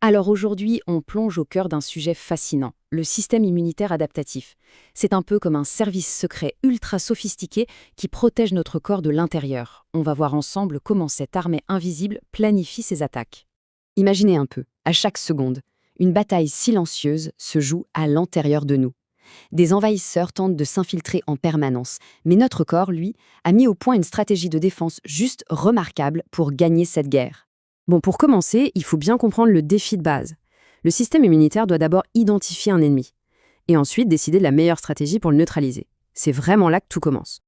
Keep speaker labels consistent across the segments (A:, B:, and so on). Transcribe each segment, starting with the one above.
A: Alors aujourd'hui, on plonge au cœur d'un sujet fascinant, le système immunitaire adaptatif. C'est un peu comme un service secret ultra sophistiqué qui protège notre corps de l'intérieur. On va voir ensemble comment cette armée invisible planifie ses attaques.
B: Imaginez un peu, à chaque seconde, une bataille silencieuse se joue à l'intérieur de nous. Des envahisseurs tentent de s'infiltrer en permanence, mais notre corps, lui, a mis au point une stratégie de défense juste remarquable pour gagner cette guerre.
A: Bon, pour commencer, il faut bien comprendre le défi de base. Le système immunitaire doit d'abord identifier un ennemi, et ensuite décider de la meilleure stratégie pour le neutraliser. C'est vraiment là que tout commence.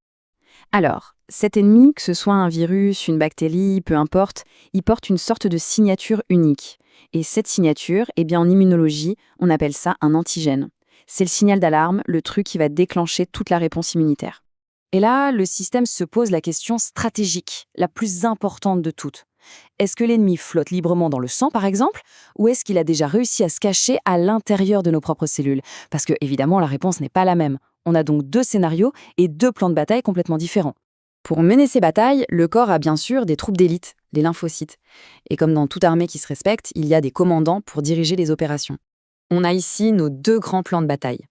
A: Alors, cet ennemi, que ce soit un virus, une bactérie, peu importe, il porte une sorte de signature unique. Et cette signature, en immunologie, on appelle ça un antigène. C'est le signal d'alarme, le truc qui va déclencher toute la réponse immunitaire. Et là, le système se pose la question stratégique, la plus importante de toutes. Est-ce que l'ennemi flotte librement dans le sang, par exemple, ou est-ce qu'il a déjà réussi à se cacher à l'intérieur de nos propres cellules? Parce que, évidemment, la réponse n'est pas la même. On a donc deux scénarios et deux plans de bataille complètement différents. Pour mener ces batailles, le corps a bien sûr des troupes d'élite, les lymphocytes. Et comme dans toute armée qui se respecte, il y a des commandants pour diriger les opérations. On a ici nos deux grands plans de bataille.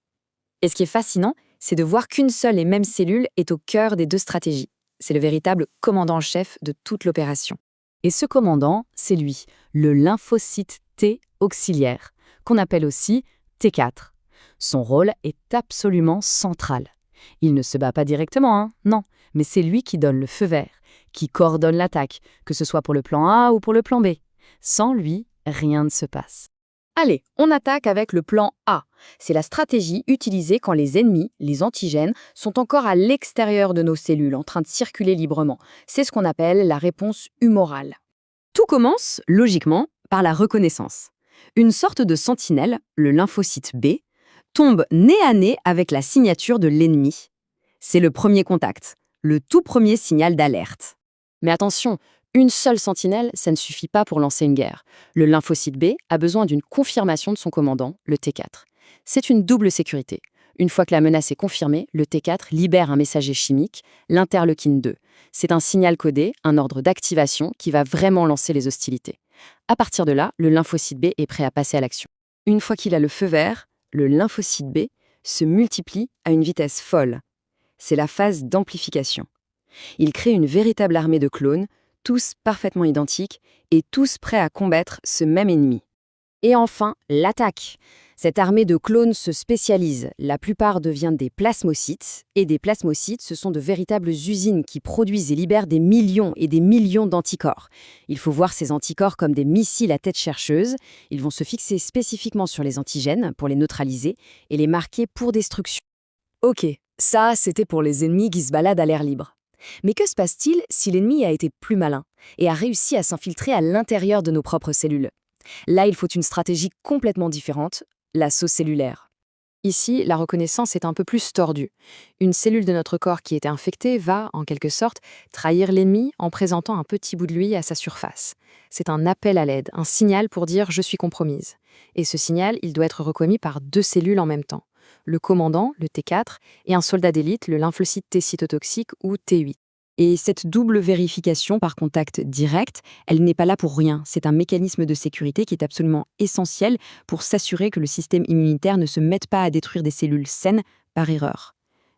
A: Et ce qui est fascinant, c'est de voir qu'une seule et même cellule est au cœur des deux stratégies. C'est le véritable commandant en chef de toute l'opération. Et ce commandant, c'est lui, le lymphocyte T auxiliaire, qu'on appelle aussi T4. Son rôle est absolument central. Il ne se bat pas directement, non, mais c'est lui qui donne le feu vert, qui coordonne l'attaque, que ce soit pour le plan A ou pour le plan B. Sans lui, rien ne se passe. Allez, on attaque avec le plan A. C'est la stratégie utilisée quand les ennemis, les antigènes, sont encore à l'extérieur de nos cellules, en train de circuler librement. C'est ce qu'on appelle la réponse humorale. Tout commence, logiquement, par la reconnaissance. Une sorte de sentinelle, le lymphocyte B, tombe nez à nez avec la signature de l'ennemi. C'est le premier contact, le tout premier signal d'alerte. Mais attention, une seule sentinelle, ça ne suffit pas pour lancer une guerre. Le lymphocyte B a besoin d'une confirmation de son commandant, le T4. C'est une double sécurité. Une fois que la menace est confirmée, le T4 libère un messager chimique, l'interleukine 2. C'est un signal codé, un ordre d'activation qui va vraiment lancer les hostilités. À partir de là, le lymphocyte B est prêt à passer à l'action. Une fois qu'il a le feu vert, le lymphocyte B se multiplie à une vitesse folle. C'est la phase d'amplification. Il crée une véritable armée de clones, tous parfaitement identiques et tous prêts à combattre ce même ennemi. Et enfin, l'attaque. Cette armée de clones se spécialise. La plupart deviennent des plasmocytes, et des plasmocytes, ce sont de véritables usines qui produisent et libèrent des millions et des millions d'anticorps. Il faut voir ces anticorps comme des missiles à tête chercheuse. Ils vont se fixer spécifiquement sur les antigènes pour les neutraliser et les marquer pour destruction. Ok, ça, c'était pour les ennemis qui se baladent à l'air libre. Mais que se passe-t-il si l'ennemi a été plus malin et a réussi à s'infiltrer à l'intérieur de nos propres cellules? Là, il faut une stratégie complètement différente, l'assaut cellulaire. Ici, la reconnaissance est un peu plus tordue. Une cellule de notre corps qui était infectée va, en quelque sorte, trahir l'ennemi en présentant un petit bout de lui à sa surface. C'est un appel à l'aide, un signal pour dire « je suis compromise ». Et ce signal, il doit être reconnu par deux cellules en même temps. Le commandant, le T4, et un soldat d'élite, le lymphocyte T cytotoxique ou T8. Et cette double vérification par contact direct, elle n'est pas là pour rien. C'est un mécanisme de sécurité qui est absolument essentiel pour s'assurer que le système immunitaire ne se mette pas à détruire des cellules saines par erreur.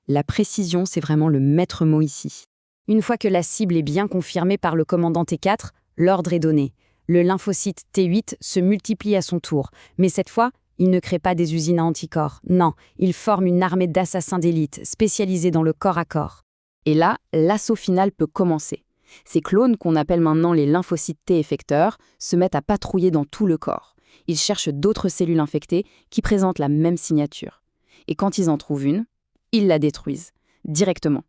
A: La précision, c'est vraiment le maître mot ici. Une fois que la cible est bien confirmée par le commandant T4, l'ordre est donné. Le lymphocyte T8 se multiplie à son tour, mais cette fois, il ne crée pas des usines à anticorps. Non, il forme une armée d'assassins d'élite spécialisés dans le corps à corps. Et là, l'assaut final peut commencer. Ces clones, qu'on appelle maintenant les lymphocytes T effecteurs, se mettent à patrouiller dans tout le corps. Ils cherchent d'autres cellules infectées qui présentent la même signature. Et quand ils en trouvent une, ils la détruisent, directement.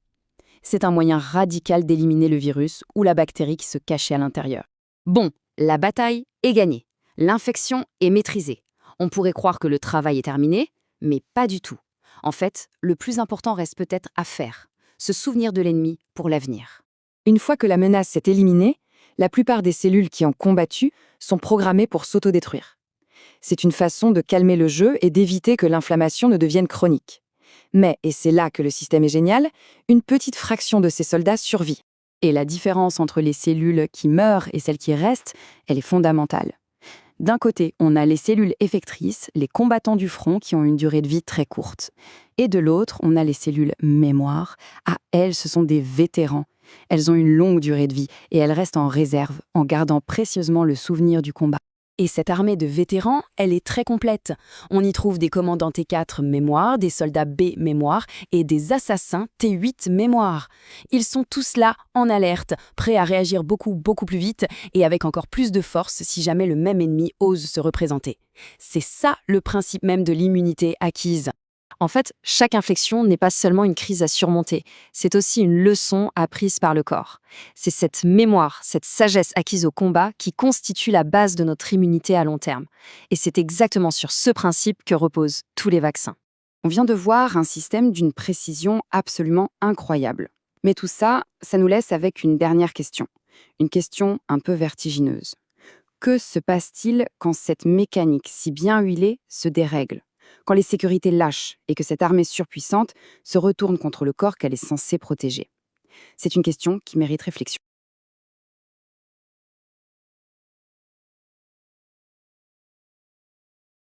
A: C'est un moyen radical d'éliminer le virus ou la bactérie qui se cachait à l'intérieur. Bon, la bataille est gagnée. L'infection est maîtrisée. On pourrait croire que le travail est terminé, mais pas du tout. En fait, le plus important reste peut-être à faire. Se souvenir de l'ennemi pour l'avenir. Une fois que la menace est éliminée, la plupart des cellules qui ont combattu sont programmées pour s'autodétruire. C'est une façon de calmer le jeu et d'éviter que l'inflammation ne devienne chronique. Mais, et c'est là que le système est génial, une petite fraction de ces soldats survit. Et la différence entre les cellules qui meurent et celles qui restent, elle est fondamentale.
C: D'un côté, on a les cellules effectrices, les combattants du front qui ont une durée de vie très courte. Et de l'autre, on a les cellules mémoire. Ah, elles, ce sont des vétérans. Elles ont une longue durée de vie et elles restent en réserve, en gardant précieusement le souvenir du combat.
B: Et cette armée de vétérans, elle est très complète. On y trouve des commandants T4 mémoire, des soldats B mémoire et des assassins T8 mémoire. Ils sont tous là, en alerte, prêts à réagir beaucoup plus vite et avec encore plus de force si jamais le même ennemi ose se représenter. C'est ça le principe même de l'immunité acquise. En fait, chaque infection n'est pas seulement une crise à surmonter, c'est aussi une leçon apprise par le corps. C'est cette mémoire, cette sagesse acquise au combat qui constitue la base de notre immunité à long terme. Et c'est exactement sur ce principe que reposent tous les vaccins.
C: On vient de voir un système d'une précision absolument incroyable. Mais tout ça, ça nous laisse avec une dernière question. Une question un peu vertigineuse. Que se passe-t-il quand cette mécanique si bien huilée se dérègle ? Quand les sécurités lâchent et que cette armée surpuissante se retourne contre le corps qu'elle est censée protéger? C'est une question qui mérite réflexion.